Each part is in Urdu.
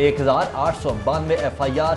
1892 FIR,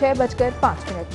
6:05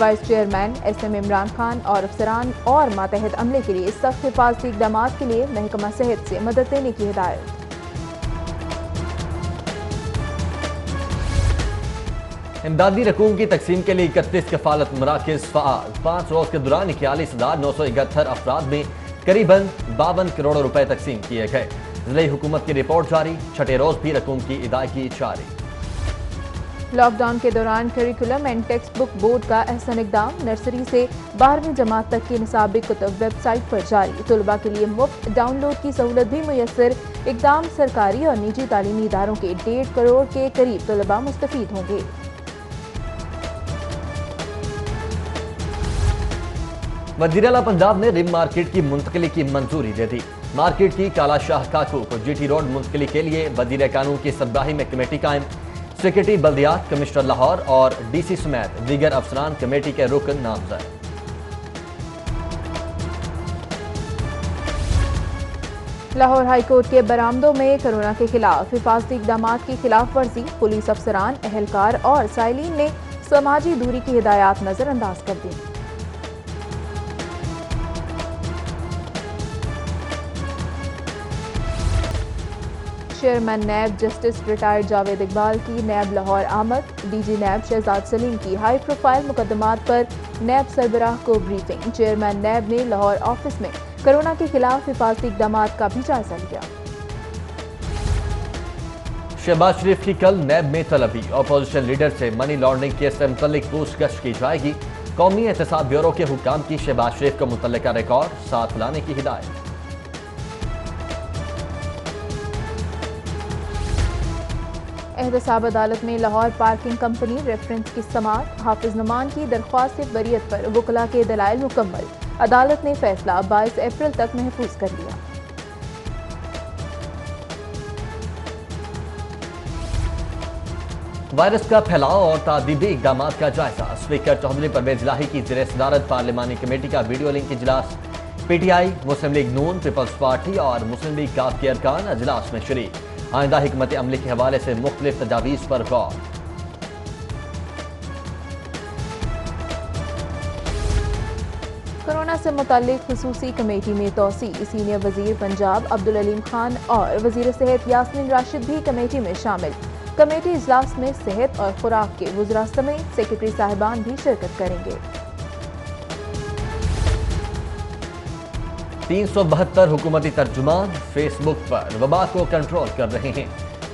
vice chairman SM Imran Khan اور افسران اور ماتحت عملے کے لیے سخت حفاظتی اقدامات کے لیے محکمہ صحت سے مدد دینے کی ہدایت۔ امدادی رقوم کی تقسیم کے لیے 31 کفالت مراکز فعال۔ 5 روز کے دوران 41,971 افراد میں قریباً 52 کروڑ روپے تقسیم کیے گئے۔ ضلعی حکومت کی رپورٹ جاری، چھٹے روز بھی رقوم کی ادائیگی جاری۔ لاک ڈاؤن کے دوران curriculum and text book board کا احسن اقدام، نرسری سے 12ویں جماعت تک کی نصابی کتب ویب سائٹ پر جاری، طلباء کے لیے مفت ڈاؤن لوڈ کی سہولت بھی میسر۔ اقدام سرکاری اور نجی تعلیمی اداروں کے 1.5 کروڑ کے قریب طلباء مستفید ہوں گے۔ وزیر اعلیٰ پنجاب نے رم مارکیٹ کی منتقلی کی منظوری دے دی۔ مارکیٹ کی کالا شاہ کاکو کو GT روڈ منتقلی کے لیے وزیر قانون کی سربراہی میں کمیٹی قائم۔ سیکرٹری بلدیات، کمشنر لاہور اور DC سمیت دیگر افسران کمیٹی کے رکن نامزد۔ لاہور ہائی کورٹ کے برآمدوں میں کرونا کے خلاف حفاظتی اقدامات کی خلاف ورزی، پولیس افسران، اہلکار اور سائلین نے سماجی دوری کی ہدایات نظر انداز کر دیں۔ Chairman NAB justice retired Javed Iqbal کی نیب لاہور آمد، DG نیب شہزاد سلیم کی ہائی پروفائل مقدمات پر نیب سربراہ کو بریفنگ۔ چیئرمین نیب نے لاہور آفس میں کرونا کے خلاف حفاظتی اقدامات کا بھی جائزہ لیا۔ شہباز شریف کی کل نیب میں طلبی، اپوزیشن لیڈر سے منی لانڈرنگ کیس سے متعلق پوچھ گچھ کی جائے گی۔ قومی احتساب بیورو کے حکام کی شہباز شریف کو متعلقہ ریکارڈ ساتھ لانے کی ہدایت۔ احتساب عدالت میں لاہور پارکنگ کمپنی ریفرنس کی سماعت، حافظ نعمان کی درخواست بریت پر وکلاء کے دلائل مکمل، عدالت نے فیصلہ 22 اپریل تک محفوظ کر لیا۔ وائرس کا پھیلاؤ اور تعدیبی اقدامات کا جائزہ، اسپیکر چودھری پرویز الہی کی زیر صدارت پارلیمانی کمیٹی کا ویڈیو لنک اجلاس۔ PTI، مسلم لیگ نون، پیپلز پارٹی اور مسلم لیگ کاف کے ارکان اجلاس میں شریک۔ آئندہ حکمت عملی کے حوالے سے مختلف تجاویز پر غور۔ کورونا سے متعلق خصوصی کمیٹی میں توسیع، سینئر وزیر پنجاب عبدالعلیم خان اور وزیر صحت یاسمین راشد بھی کمیٹی میں شامل۔ کمیٹی اجلاس میں صحت اور خوراک کے وزراء سمیت سیکرٹری صاحبان بھی شرکت کریں گے۔ 372 حکومتی ترجمان فیس بک پر وبا کو کنٹرول کر رہے ہیں۔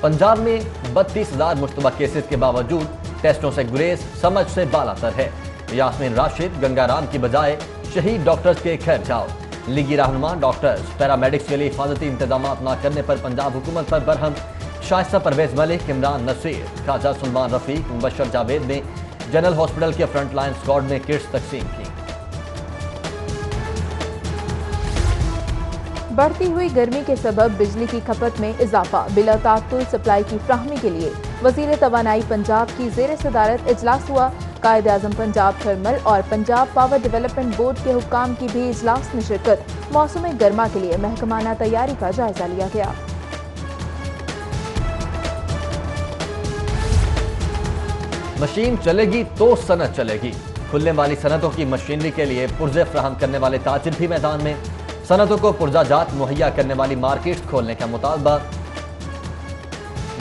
پنجاب میں 32,000 مشتبہ کیسز کے باوجود ٹیسٹوں سے گریز سمجھ سے بالا تر ہے۔ یاسمین راشد گنگا رام کی بجائے شہید ڈاکٹرز کے خیر جاؤ۔ لیگی رہنما ڈاکٹرز، پیرامیڈکس کے لیے حفاظتی انتظامات نہ کرنے پر پنجاب حکومت پر برہم۔ شائستہ پرویز ملک، عمران نصیر، خواجہ سلمان رفیق، مبشر جاوید نے جنرل ہاسپٹل کے فرنٹ لائن اسکواڈ میں کٹس تقسیم کی۔ بڑھتی ہوئی گرمی کے سبب بجلی کی کھپت میں اضافہ، بلا تعطل سپلائی کی فراہمی کے لیے وزیر توانائی پنجاب کی زیر صدارت اجلاس ہوا۔ قائد اعظم پنجاب تھرمل اور پنجاب پاور ڈیولپمنٹ بورڈ کے حکام کی بھی اجلاس میں شرکت۔ موسم گرما کے لیے محکمانہ تیاری کا جائزہ لیا گیا۔ مشین چلے گی تو صنعت چلے گی، کھلنے والی صنعتوں کی مشینری کے لیے پرزے فراہم کرنے والے تاجر بھی میدان میں۔ صنعتوں کو پرزہ جات مہیا کرنے والی مارکیٹ کھولنے کا مطالبہ۔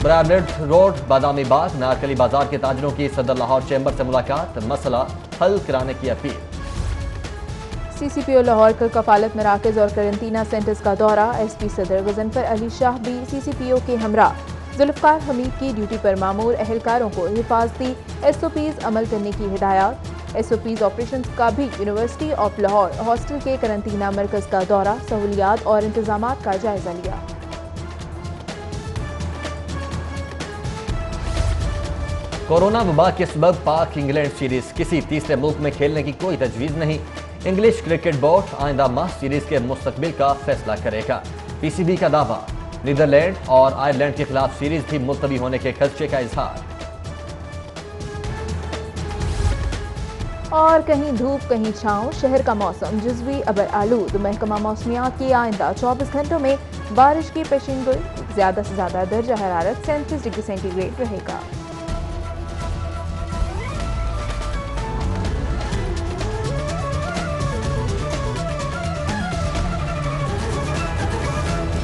برانڈ روڈ، بادامی باغ، نارکلی بازار کے تاجروں کی صدر لاہور چیمبر سے ملاقات، مسئلہ حل کرانے کی اپیل۔ CCPO لاہور کا کفالت مراکز اور قرنطینہ سینٹرز کا دورہ، SP صدر غضنفر علی شاہ بھی CCPO کے ہمراہ۔ ذوالفقار حمید کی ڈیوٹی پر مامور اہلکاروں کو حفاظتی SOPs عمل کرنے کی ہدایات۔ SOPs آپریشنز کا بھی یونیورسٹی آف لاہور ہاسٹل کے قرنطینہ مرکز کا دورہ، سہولیات اور انتظامات کا جائزہ لیا۔ کورونا وبا کے سبب پاک انگلینڈ سیریز کسی تیسرے ملک میں کھیلنے کی کوئی تجویز نہیں۔ انگلش کرکٹ بورڈ آئندہ ماہ سیریز کے مستقبل کا فیصلہ کرے گا۔ PCB کا دعویٰ، نیدرلینڈ اور آئرلینڈ کے خلاف سیریز بھی ملتوی ہونے کے خدشے کا اظہار۔ اور کہیں دھوپ کہیں چھاؤں، شہر کا موسم جزوی ابر آلود، محکمہ موسمیات کی آئندہ 24 گھنٹوں میں بارش کی پیشین گوئی، زیادہ سے زیادہ درجہ حرارت 37 ڈگری سینٹی گریڈ رہے گا۔